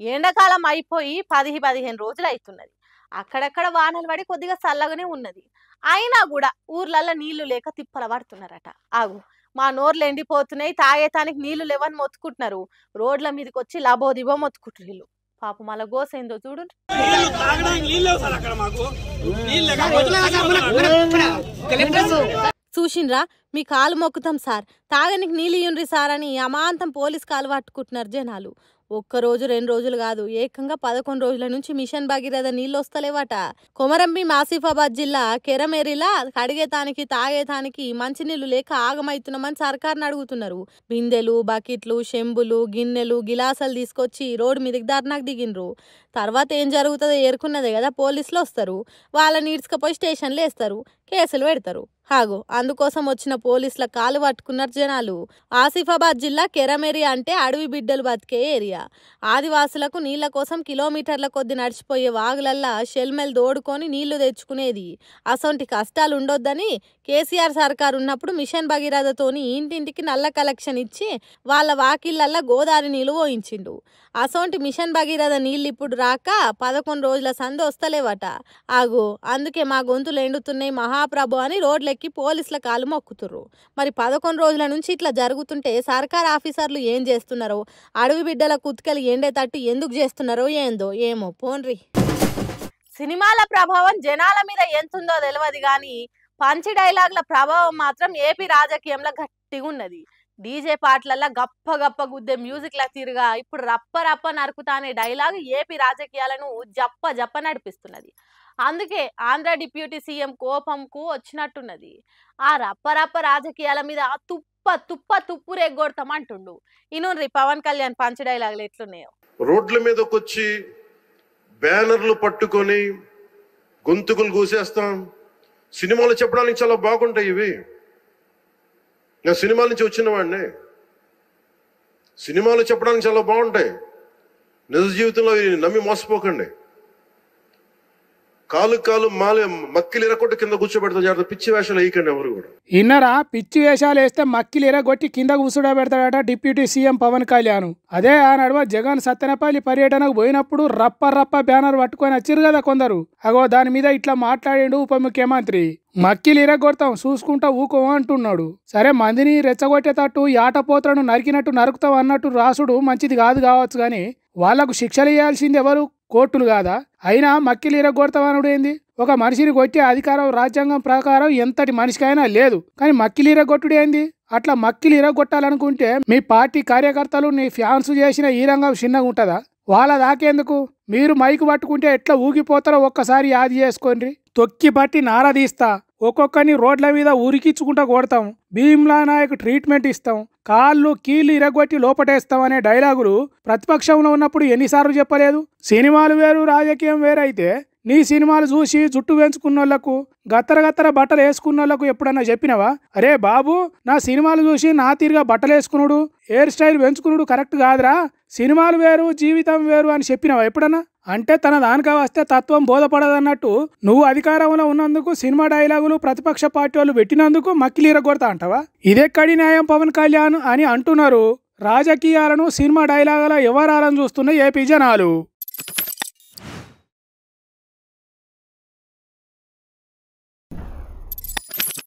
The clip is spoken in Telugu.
ఎండాకాలం అయిపోయి 10-15 రోజులు అవుతున్నది. అక్కడక్కడ వానలు పడి కొద్దిగా చల్లగానే ఉన్నది. అయినా కూడా ఊర్లల్లో నీళ్లు లేక తిప్పల పడుతున్నారట. ఆగు, మా నోర్లు ఎండిపోతున్నాయి, తాగేతానికి నీళ్లు లేవని మొత్తుకుంటున్నారు. రోడ్ల మీదకి వచ్చి లబోదిబో మొత్తుకుంటారు వీళ్ళు. పాపం మళ్ళా గోసైందో చూడు. చూసిండ్రా, మీ కాలు మొక్కుతాం సార్, తాగనికి నీళ్ళు ఇయ్యండ్రి సార్ అని అమాంతం పోలీస్ కాలు పట్టుకుంటున్నారు జనాలు. ఒక్కరోజు 2 రోజులు కాదు, ఏకంగా 11 రోజుల నుంచి మిషన్ భగీరథ నీళ్ళు వస్తలేవట. కొమరంభీం ఆసిఫాబాద్ జిల్లా కెరమేరిలా కడిగేతానికి తాగేతానికి మంచినీళ్లు లేక ఆగమైతున్నామని సర్కార్ని అడుగుతున్నారు. బిందెలు, బకెట్లు, చెంబులు, గిన్నెలు, గిలాసాలు తీసుకొచ్చి రోడ్డు మీదకి ధర్నాకు దిగిండ్రు. తర్వాత ఏం జరుగుతుందో ఏరుకున్నదే కదా, పోలీసులు వస్తారు, వాళ్ళని ఈడ్చుకపోయి స్టేషన్లో వేస్తారు, కేసులు పెడతారు. హాగో, అందుకోసం వచ్చిన పోలీసుల కాలు పట్టుకున్నారు జనాలు. ఆసిఫాబాద్ జిల్లా కెరమేరి అంటే అడవి బిడ్డలు బతికే ఏరియా. ఆదివాసులకు నీళ్ల కోసం కిలోమీటర్ల కొద్ది నడిచిపోయే వాగులల్లా షెల్మెల్ దోడుకొని నీళ్లు తెచ్చుకునేది. అసొంటి కష్టాలు ఉండొద్దని కేసీఆర్ సర్కారు ఉన్నప్పుడు మిషన్ భగీరథతోని ఇంటింటికి నల్ల కలెక్షన్ ఇచ్చి వాళ్ళ వాకిళ్లల్లా గోదావరి నీళ్లు పోయించిండు. అసొంటి మిషన్ భగీరథ నీళ్ళు ఇప్పుడు రాక 11 రోజుల సంది వస్తలేవట. ఆగో, అందుకే మా గొంతులు ఎండుతున్నాయి మహాప్రభు అని రోడ్లెక్కి పోలీసుల కాలు మొక్కుతుర్రు. మరి 11 రోజుల నుంచి ఇట్లా జరుగుతుంటే సర్కార్ ఆఫీసర్లు ఏం చేస్తున్నారో, అడవి బిడ్డల కుత్కలు ఎండేటట్టు ఎందుకు చేస్తున్నారో ఏందో ఏమో పోన్రి. సినిమాల ప్రభావం జనాల మీద ఎంతుందో తెలియదు కానీ పంచి డైలాగుల ప్రభావం మాత్రం ఏపీ రాజకీయంలో గట్టిగా ఉన్నది. డీజే పాటలల్లా గప్ప గప్ప గుద్దే మ్యూజిక్ల తీరుగా ఇప్పుడు రప్ప రప్ప నరుకుతా అనే డైలాగ్ ఏపీ రాజకీయాలను జప్ప జప్ప నడిపిస్తున్నది. అందుకే ఆంధ్ర డిప్యూటీ సీఎం కోపంకు వచ్చినట్టున్నది. ఆ రప్ప రప్ప రాజకీయాల మీద తుప్పు రేగొడతామంటుండు. ఇనుండ్రి పవన్ కళ్యాణ్ పంచ డైలాగులు ఎట్లున్నాయో. రోడ్ల మీదకి వచ్చి బ్యానర్లు పట్టుకొని గొంతుకులు కూసేస్తాం. సినిమాలు చెప్పడానికి చాలా బాగుంటాయి ఇవి. నేను సినిమాల నుంచి వచ్చిన వాడిని. సినిమాలు చెప్పడానికి చాలా బాగుంటాయి. నిజ జీవితంలో నమ్మి మోసపోకండి. కాలు మక్కిలు ఎరగొట్టి కింద కూర్చోబెడతా. జాగ్రత్త, పిచ్చి వేషాలు వేయకండి ఎవరు కూడా. ఇన్నరా, పిచ్చి వేషాలు వేస్తే మక్కిలు ఎరగొట్టి కింద కూర్చోబెడతాడట డిప్యూటీ సీఎం పవన్ కళ్యాణ్. అదే ఆ నడువ జగన్ సత్తెనపల్లి పర్యటనకు పోయినప్పుడు రప్ప బ్యానర్ పట్టుకొని వచ్చిరు కదా కొందరు. అగో దాని మీద ఇట్లా మాట్లాడిండు ఉప ముఖ్యమంత్రి. మక్కిలు ఇరగొడతాం, చూసుకుంటా ఊకో అంటున్నాడు. సరే, మందిని రెచ్చగొట్టేటట్టు యాటపోతలను నరికినట్టు నరుకుతాం అన్నట్టు రాసుడు మంచిది కాదు కావచ్చు కానీ వాళ్లకు శిక్షలు ఇవ్వాల్సింది ఎవరు? కోర్టులు కాదా? అయినా మక్కిలు ఇరగొడతామనుడు ఏంది? ఒక మనిషిని కొట్టే అధికారం రాజ్యాంగం ప్రకారం ఎంతటి మనిషికైనా లేదు, కానీ మక్కిలు ఇరగొట్టుడు ఏంది? అట్లా మక్కిలు ఇరగొట్టాలనుకుంటే మీ పార్టీ కార్యకర్తలు నీ ఫ్యాన్స్ చేసిన ఈ రంగం చిన్నగా ఉంటుందా? వాళ్ళ దాకేందుకు? మీరు మైకు పట్టుకుంటే ఎట్లా ఊగిపోతారో ఒక్కసారి యాది చేసుకోండి. తొక్కి పట్టి నారదీస్తా, ఒక్కొక్కరిని రోడ్ల మీద ఉరికించుకుంటా కొడతాం, భీమ్లా నాయకు ట్రీట్మెంట్ ఇస్తాం, కాళ్ళు కీళ్ళు ఇరగొట్టి లోపటేస్తాం అనే డైలాగులు ప్రతిపక్షంలో ఉన్నప్పుడు ఎన్నిసార్లు చెప్పలేదు? సినిమాలు వేరు, రాజకీయం వేరైతే నీ సినిమాలు చూసి జుట్టు పెంచుకున్నోళ్లకు, గత్తర బట్టలు వేసుకున్నోళ్లకు ఎప్పుడన్నా చెప్పినవా? అరే బాబు, నా సినిమాలు చూసి నా తీరుగా బట్టలు వేసుకున్నాడు, హెయిర్ స్టైల్ పెంచుకున్నాడు కరెక్ట్ కాదురా, సినిమాలు వేరు జీవితం వేరు అని చెప్పినవా ఎప్పుడన్నా? అంటే తన దానికా వస్తే తత్వం బోధపడదన్నట్టు నువ్వు అధికారంలో ఉన్నందుకు సినిమా డైలాగులు ప్రతిపక్ష పార్టీ వాళ్ళు పెట్టినందుకు మక్కిలీర కొడతా అంటావా? ఇదెక్కడి న్యాయం పవన్ కళ్యాణ్ అని అంటున్నారు. రాజకీయాలను సినిమా డైలాగుల వ్యవహారాలను చూస్తున్న ఏపీ జనాలు.